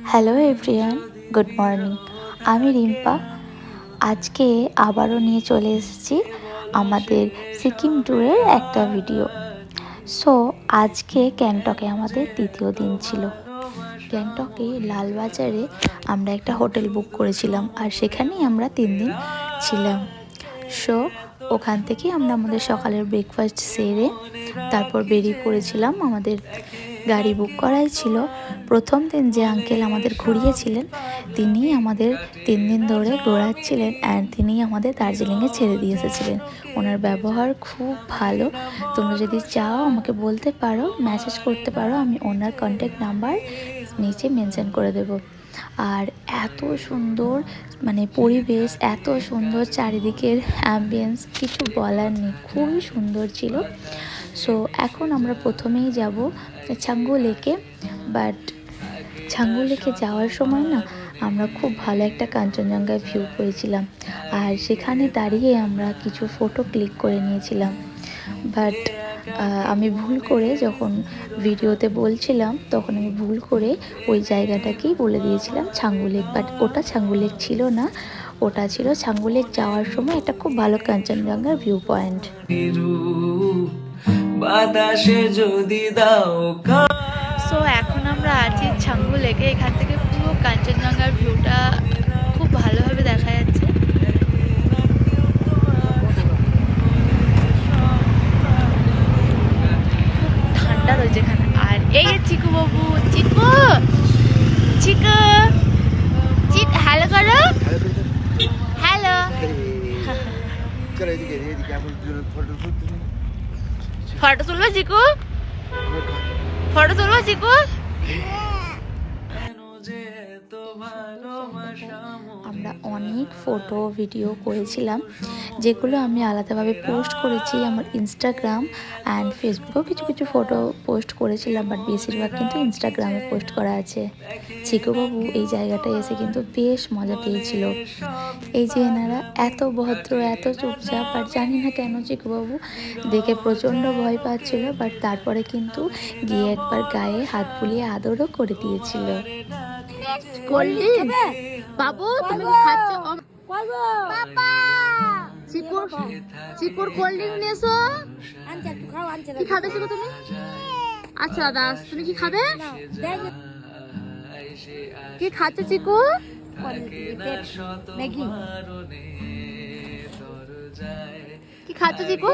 Hello everyone, good morning. আমি রিম্পা। আজকে আবারও নিয়ে চলে এসেছি আমাদের সিকিম ট্যুরের একটা ভিডিও। সো আজকে গ্যাংটকে আমাদের দ্বিতীয় দিন ছিল। গ্যাংটকে লালবাজারে আমরা একটা হোটেল বুক করেছিলাম, আর সেখানেই আমরা 3 দিন ছিলাম। সো ওখান থেকে আমরা আমাদের সকালের ব্রেকফাস্ট সেরে তারপর বেরিয়ে পড়েছিলাম। আমাদের গাড়ি বুক করাই ছিল। প্রথম দিন যে আঙ্কেল আমাদের ঘুরিয়েছিলেন তিনি আমাদের 3 দিন ধরে ঘোরাচ্ছিলেন, অ্যান্ড তিনি আমাদের দার্জিলিংয়ে ছেড়ে দিয়ে এসেছিলেন। ওনার ব্যবহার খুব ভালো। তোমরা যদি চাও আমাকে বলতে পারো, মেসেজ করতে পারো, আমি ওনার কন্ট্যাক্ট নাম্বার নিচে মেনশন করে দেবো। আর এত সুন্দর পরিবেশ, এত সুন্দর চারিদিকের অ্যাম্বিয়েন্স, কিছু বলার নেই, খুবই সুন্দর ছিল। সো এখন আমরা প্রথমেই যাব ছাঙ্গু লেকে। বাট ছাঙ্গু লেকে যাওয়ার সময় না আমরা খুব ভালো একটা কাঞ্চনজঙ্ঘার ভিউ পেয়েছিলাম, আর সেখানে দাঁড়িয়ে আমরা কিছু ফটো ক্লিক করে নিয়েছিলাম। বাট আমি ভুল করে যখন ভিডিওতে বলছিলাম তখন আমি ভুল করে ওই জায়গাটাকেই বলে দিয়েছিলাম ছাঙ্গু লেক। বাট ওটা ছাঙ্গু লেক ছিল না, ওটা ছিল ছাঙ্গু লেক যাওয়ার সময় একটা খুব ভালো কাঞ্চনজঙ্ঘার ভিউ পয়েন্ট। সো এখন আমরা আছি ছাঙ্গু লেকে। এখান থেকে পুরো কাঞ্চনজঙ্ঘার ভিউটা খুব ভালোভাবে দেখা যাচ্ছে। ঠান্ডা রয়েছে এখানে। আর এই যে চিকু বাবু, চিকু চিকু চিক হ্যালো করো, হ্যালো। ফটো তুলবো চিকু, ফটো তুলবো চিকু। আমরা অনেক ফটো ভিডিও করেছিলাম, যেগুলো আমি আলাদাভাবে পোস্ট করেছি আমার ইনস্টাগ্রাম অ্যান্ড ফেসবুকেও। কিছু কিছু ফটো পোস্ট করেছিলাম, বাট বেশিরভাগ কিন্তু ইনস্টাগ্রামে পোস্ট করা আছে। চিকুবাবু এই জায়গাটায় এসে কিন্তু বেশ মজা পেয়েছিল। এই যে এনারা এত ভদ্র, এত চুপচাপ, বাট জানি না কেন চিকুবাবু দেখে প্রচণ্ড ভয় পাচ্ছিল, বাট তারপরে কিন্তু গিয়ে একবার গায়ে হাত বুলিয়ে আদরও করে দিয়েছিল। বাবু তুমি কি খাচ্ছ? চিকুর কোল্ড ড্রিঙ্ক নিয়েছো? কি খাবে চিকু তুমি? আচ্ছা দাস, তুমি কি খাবে? কি খাচ্ছ চিকু? ম্যাগি। কি খাচ্ছ চিকু?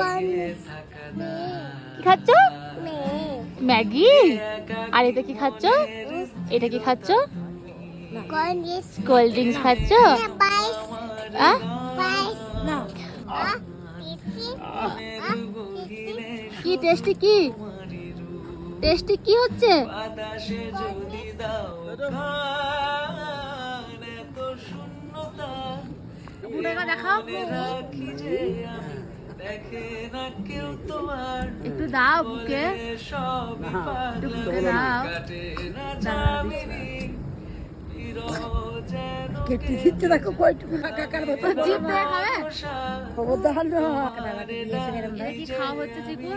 কি খাচ্ছ? ম্যাগি। আর এটা কি খাচ্ছ? এটা কি খাচ্ছ? কোল্ড ড্রিঙ্কস খাচ্ছ? কি টেস্টি? কি টেস্টি? কি হচ্ছে? দেখাও একটু, দাও বুকে, একটু বুকে দাও। কেটে দিচ্ছে দেখো কয়টুকু কাকার মতো জিভ দিয়ে খাবে? খবরদার না। কি খাওয়া হচ্ছে চিকু?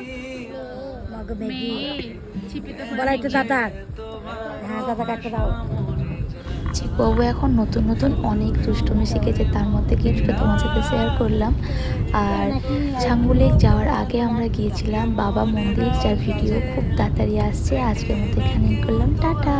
ছিপিতে বলাইতে দাদা, হ্যাঁ দাদা কাটতে দাও। চিকুবাবু এখন নতুন নতুন অনেক দুষ্টুমি শিখেছে, তার মধ্যে কিছুটা তোমার সাথে শেয়ার করলাম। আর ছাঙ্গু লেক যাওয়ার আগে আমরা গিয়েছিলাম বাবা মন্দির, যার ভিডিও খুব তাড়াতাড়ি আসছে। আজকের মতো এখানেই করলাম, টাটা।